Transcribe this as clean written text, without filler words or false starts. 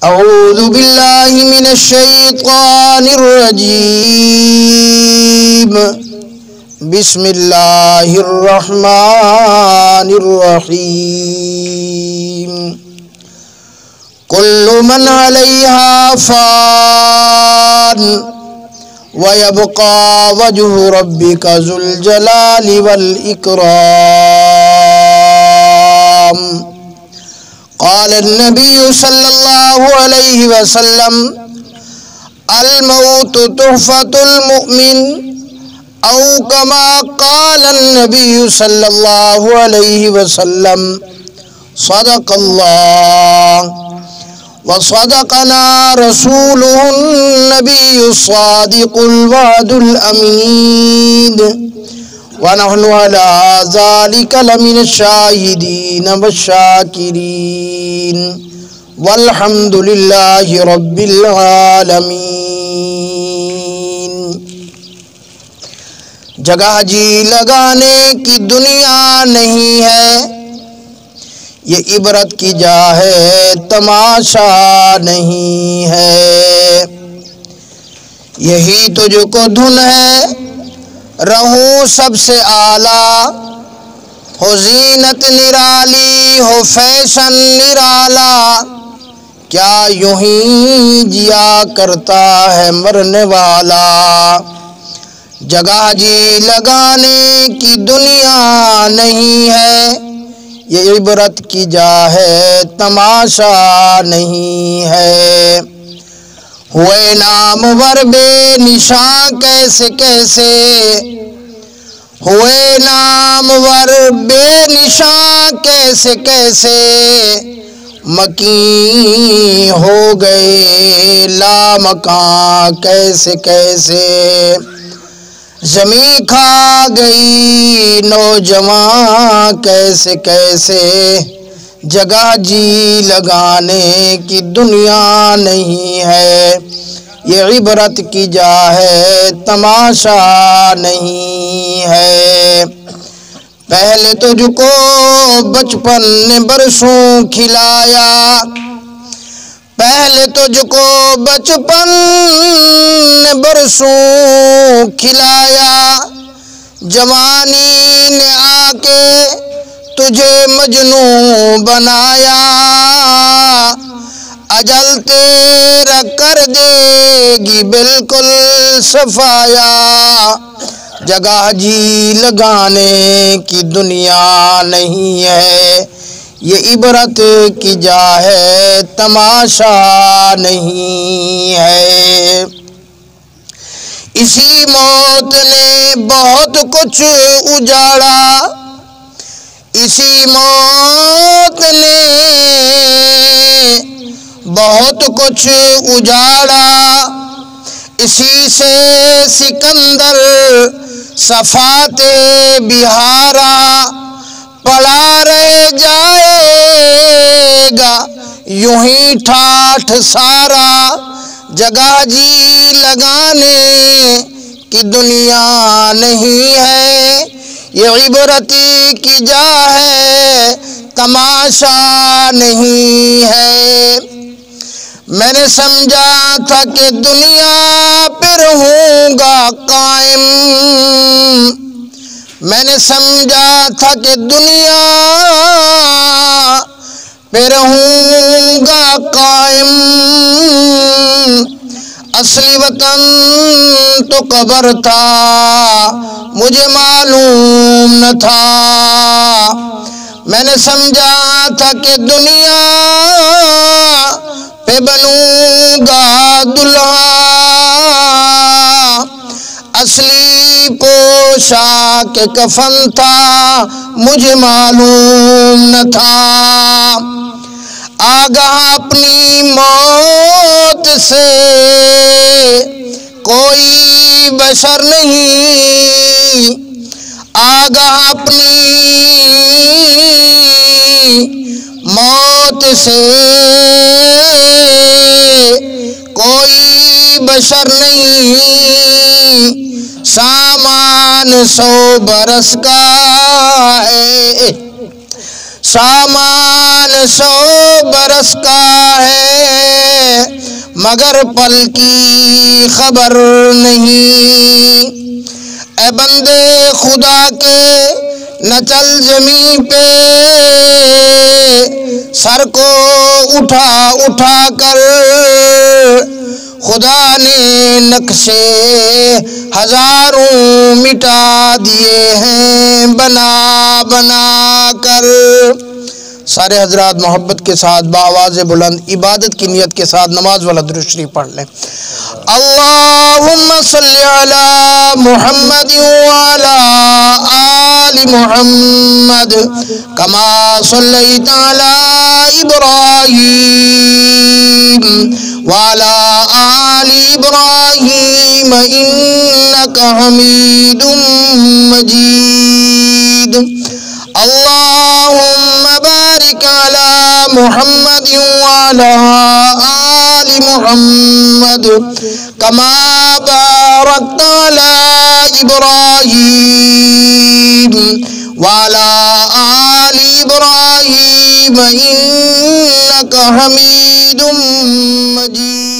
اعوذ باللہ من الشیطان الرجیم بسم اللہ الرحمن الرحیم کل من علیہا فان وَيَبْقَى وَجْهُ رَبِّكَ ذُو الْجَلَالِ وَالْإِكْرَامِ قال النبي صلى الله عليه وسلم الموت تحفة المؤمن أو كما قال النبي صلى الله عليه وسلم صدق الله وصدقنا رسوله النبي الصادق الوعد الأمين ونحن على ذلك لمن الشاهدين والشاكرين والحمد لله رب العالمين. جگہ جی لگانے کی دنیا نہیں ہے، یہ عبرت کی جا ہے تماشا نہیں ہے. یہی تجھ کو دھن ہے رہوں سب سے اعلیٰ، ہو زینت نرالی ہو فیشن نرالا، کیا یوں ہی جیا کرتا ہے مرنے والا. جگہ جی لگانے کی دنیا نہیں ہے، یہ عبرت کی جا ہے تماشا نہیں ہے. ہوئے نامور بے نشاں کیسے کیسے، ہوئے نامور بے نشاں کیسے کیسے، مکین ہو گئے لامکاں کیسے کیسے. زمین کھا گئی نوجوان کیسے کیسے، جگہ جی لگانے کی دنیا نہیں ہے، یہ عبرت کی جا ہے تماشا نہیں ہے. پہلے تجھ کو بچپن نے برسوں کھلایا، پہلے تجھ کو بچپن نے برسوں کھلایا، جوانی نے آ کے تجھے مجنوں بنایا، اجل تیرا کر دے گی بالکل صفایا. جگہ جی لگانے کی دنیا نہیں ہے، یہ عبرت کی جا ہے تماشا نہیں ہے. اسی موت نے بہت کچھ اجاڑا، اسی موت نے بہت کچھ اجاڑا، اسی سے سکندر صفات بہارا، پڑا رہ جائے گا یوں ہی ٹھاٹھ سارا. جگہ جی لگانے کی دنیا نہیں ہے، یہ عبرت کی جا ہے تماشا نہیں ہے. میں نے سمجھا تھا کہ دنیا پہ رہوں گا قائم، میں نے سمجھا تھا کہ دنیا پہ رہوں گا قائم، اصلی وطن تو قبر تھا مجھے معلوم نہ تھا. میں نے سمجھا تھا کہ دنیا پہ بنوں گا دلہا، اصلی پوشاک کفن تھا مجھے معلوم نہ تھا. آگاہ اپنی موت سے کوئی بشر نہیں، آگاہ اپنی موت سے کوئی بشر نہیں، سامان 100 برس کا ہے، سامان 100 برس کا ہے مگر پل کی خبر نہیں۔ اے بندے خدا کے نہ چل زمین پہ، سر کو اٹھا اٹھا کر خدا نے نقشے ہزاروں مٹا دیے ہیں بنا بنا کر۔ سارے حضرات محبت کے ساتھ بآواز بلند عبادت کی نیت کے ساتھ نماز والا درود شریف پڑھ لیں۔ اللہم صلی علی محمد وعلی آل محمد کما صلیت علی ابراہیم وعلی آل ابراہیم انکا حمید مجید۔ اللہم بارک علی محمد وعلی آل محمد کما بارکت علی ابراہیم وعلی آل ابراہیم انکا حمید مجید۔